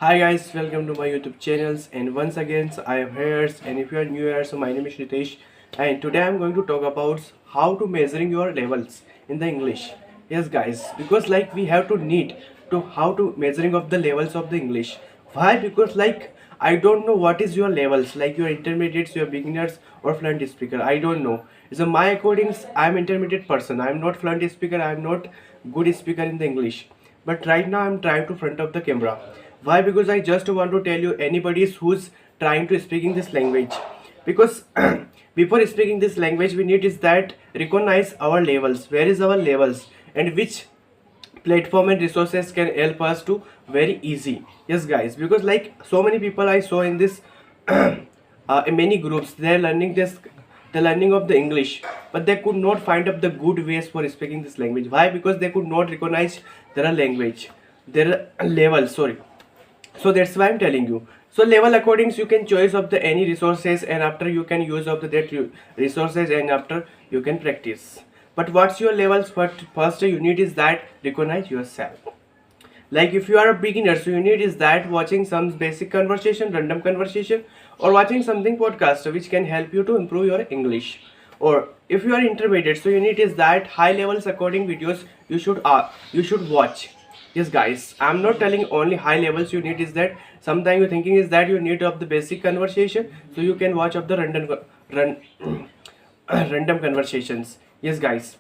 Hi guys, welcome to my YouTube channels and once again I am here and if you are new here my name is Ritesh and today I am going to talk about how to measuring your levels in the English. Yes guys, because we have to need to how to measuring of the levels of the English. Why? Because I don't know what is your levels like your intermediates, your beginners or fluent speaker. I don't know. So my according I am intermediate person. I am not fluent speaker. I am not good speaker in the English. But right now I am trying to front of the camera. Why? Because I just want to tell you anybody who's trying to speaking this language, because before speaking this language we need is that recognize our levels, where is our levels and which platform and resources can help us to very easy. Yes guys, because so many people I saw in this in many groups they're learning this, the learning of the English, but they could not find up the good ways for speaking this language. Why? Because they could not recognize their language, their level, sorry. So that's why I'm telling you. So level according you can choice of the any resources and after you can use of the that resources and after you can practice. But what's your levels? What first you need is that recognize yourself. Like if you are a beginner, so you need is that watching some basic conversation, random conversation, or watching something podcast which can help you to improve your English. Or if you are intermediate, so you need is that high levels according videos you should watch. Yes guys, I'm not telling only high levels you need is that sometimes you thinking is that you need of the basic conversation, so you can watch of the run, random conversations. Yes guys.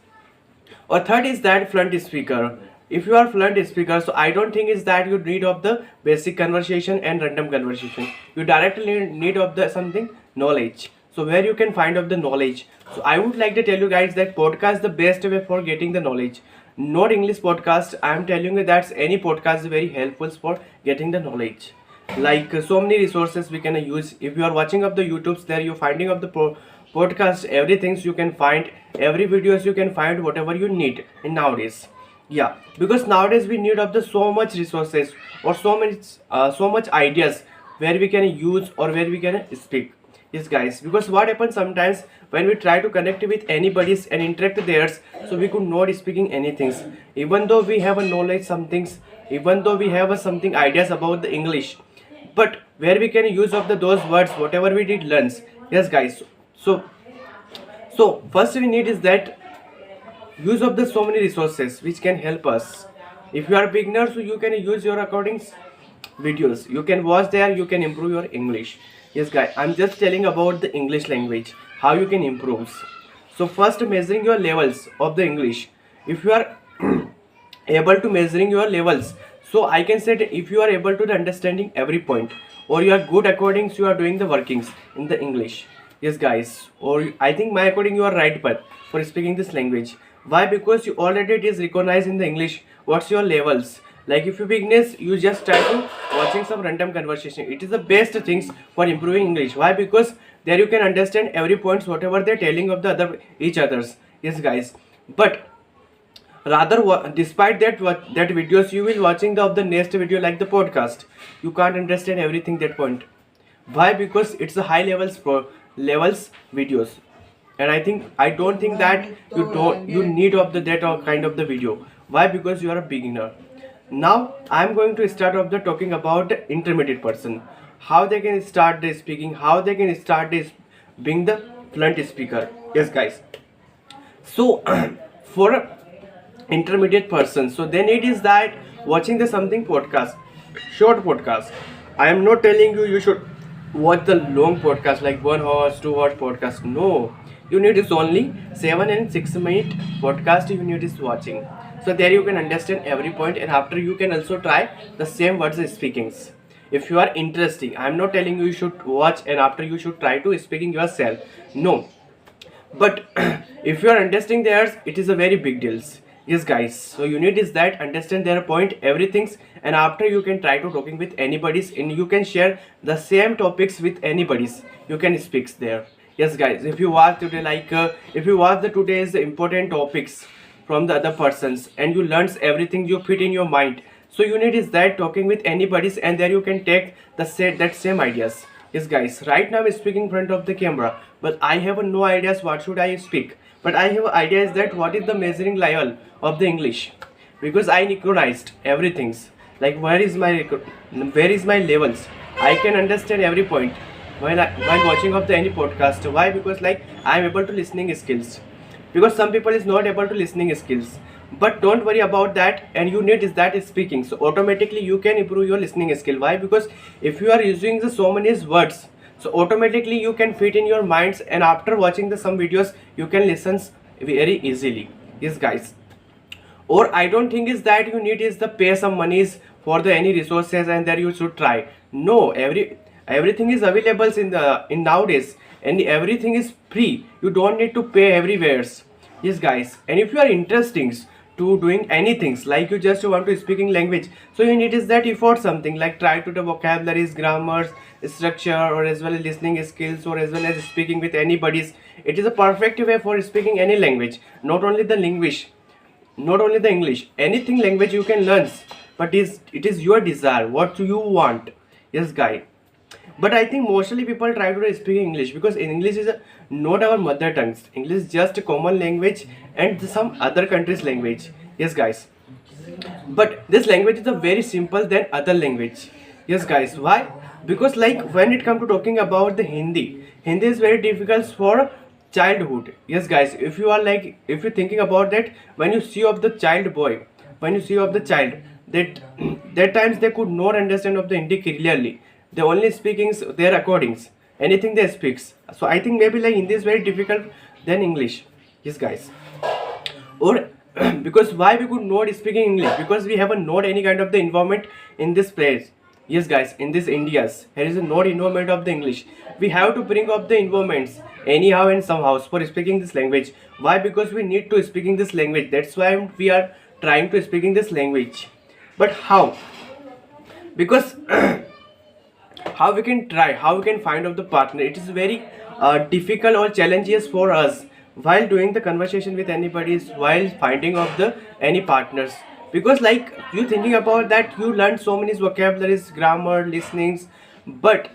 Or third is that fluent speaker. If you are fluent speaker, so I don't think is that you need of the basic conversation and random conversation. You directly need of the something knowledge. So where you can find of the knowledge. So I would like to tell you guys that podcast the best way for getting the knowledge. Not English podcast. I am telling you that any podcast is very helpful for getting the knowledge. So many resources we can use. If you are watching of the YouTubes, there you're finding of the podcast, everything you can find, every videos you can find whatever you need in nowadays. Yeah, because nowadays we need of the so much resources or so much ideas where we can use or where we can speak. Yes guys, because what happens sometimes when we try to connect with anybody's and interact with theirs, so we could not speaking anything, even though we have a knowledge some things, even though we have a something ideas about the English, but where we can use of the those words whatever we did learns. Yes guys, so first we need is that use of the so many resources which can help us. If you are a beginner, so you can use your according videos, you can watch there, you can improve your English. Yes guys, I'm just telling about the English language, how you can improve. So first measuring your levels of the English. If you are able to measuring your levels, so I can say that if you are able to the understanding every point or you are good according to you are doing the workings in the English. Yes guys, or I think my according you are right path for speaking this language. Why? Because you already it is recognized in the English what's your levels. Like if you beginners, you just try to watching some random conversation, it is the best things for improving English. Why? Because there you can understand every points whatever they're telling of the other each others. Yes guys, but rather despite that that videos you will watching of the next video like the podcast, you can't understand everything that point. Why? Because it's a high levels videos, and I don't think that you need of the that or kind of the video. Why? Because you are a beginner. Now I'm going to start of the talking about the intermediate person, how they can start the speaking, how they can start this being the fluent speaker. Yes guys, so for intermediate person, so they need is that watching the something podcast, short podcast. I am not telling you you should watch the long podcast like 1 hour 2 hours podcast. No, you need is only 7 and 6 minute podcast you need is watching. So there you can understand every point and after you can also try the same words speakings. If you are interesting, I am not telling you you should watch and after you should try to speaking yourself. No, but if you are understanding theirs, it is a very big deals. Yes guys, so you need is that understand their point everything's and after you can try to talking with anybody's and you can share the same topics with anybody's, you can speak there. Yes guys, if you watch today if you watch the today's important topics from the other persons and you learns everything you fit in your mind, so you need is that talking with anybody's and there you can take the that same ideas. Yes guys, right now I'm speaking in front of the camera, but I have no ideas what should I speak. But I have ideas that what is the measuring level of the English, because I recognized everything. like where is my levels. I can understand every point while watching of the any podcast. Why? Because like I am able to listening skills, because some people is not able to listening skills. But don't worry about that, and you need is that is speaking, so automatically you can improve your listening skill. Why? Because if you are using the so many words, so automatically you can fit in your minds, and after watching the some videos you can listen very easily. Yes guys. Or I don't think is that you need is the pay some monies for the any resources and that you should try. No, everything is available in the in nowadays, and everything is free. You don't need to pay everywhere. Yes guys. And if you are interested to doing anything, like you just want to speaking language, so you need is that effort something like try to the vocabularies, grammars, structure, or as well as listening skills, or as well as speaking with anybody's. It is a perfect way for speaking any language, not only the language, not only the English, anything language you can learn. But it is your desire what you want. Yes guy. But I think mostly people try to speak English because English is not our mother tongue. English is just a common language and some other countries language. Yes guys. But this language is a very simple than other language. Yes guys. Why? Because like when it comes to talking about the Hindi is very difficult for childhood. Yes guys. If you are like, if you're thinking about that, when you see of the child boy, when you see of the child, that that times they could not understand of the Hindi clearly. They only speaking their recordings, anything they speaks. So I think maybe like Hindi is very difficult than English. Yes guys. Or because why we could not speaking English, because we have a not any kind of the environment in this place. Yes guys, in this India's there is a not environment of the English. We have to bring up the environments anyhow and somehow for speaking this language. Why? Because we need to speaking this language. That's why we are trying to speaking this language. But how? Because how we can try, how we can find out the partner, it is very difficult or challenges for us while doing the conversation with anybody, while finding of the any partners. Because like you thinking about that, you learn so many vocabularies, grammar, listenings, but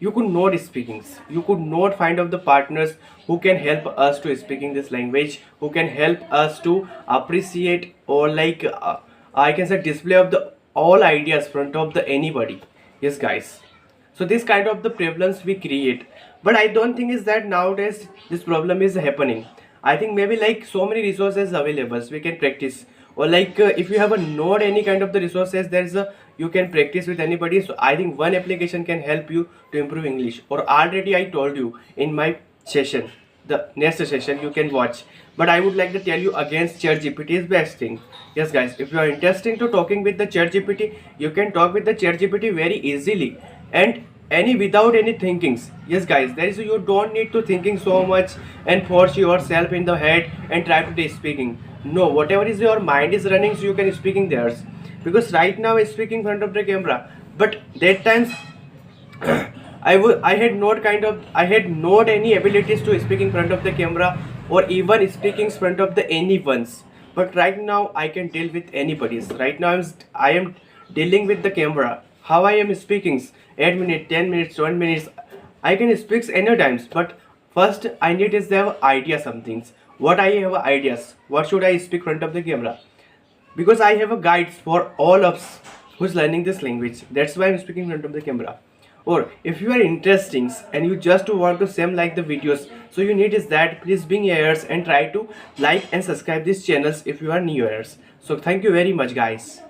you could not speakings, you could not find out the partners who can help us to speaking this language, who can help us to appreciate, or like I can say display of the all ideas front of the anybody. Yes guys. So this kind of the problems we create, but I don't think is that nowadays this problem is happening. I think maybe like so many resources available we can practice, or like if you have a not any kind of the resources, there's a you can practice with anybody. So I think one application can help you to improve English, or already I told you in my session, the next session you can watch. But I would like to tell you again, ChatGPT is best thing. Yes guys, if you are interested to talking with the ChatGPT, you can talk with the ChatGPT very easily, and any without any thinkings. Yes guys, there is, you don't need to thinking so much and force yourself in the head and try to speaking. No, whatever is your mind is running, so you can speaking theirs. Because right now I speaking in front of the camera, but that times I had not any abilities to speak in front of the camera, or even speaking in front of the anyone's. But right now I can deal with anybody's. Right now I am dealing with the camera. How I am speaking 8 minutes, 10 minutes, 1 minutes, I can speak any times. But first I need is to have idea some things. What I have ideas, what should I speak in front of the camera? Because I have a guides for all of us who's learning this language. That's why I'm speaking in front of the camera. Or if you are interested and you just want to same like the videos, so you need is that please being ears and try to like and subscribe these channels if you are new ears. So thank you very much guys.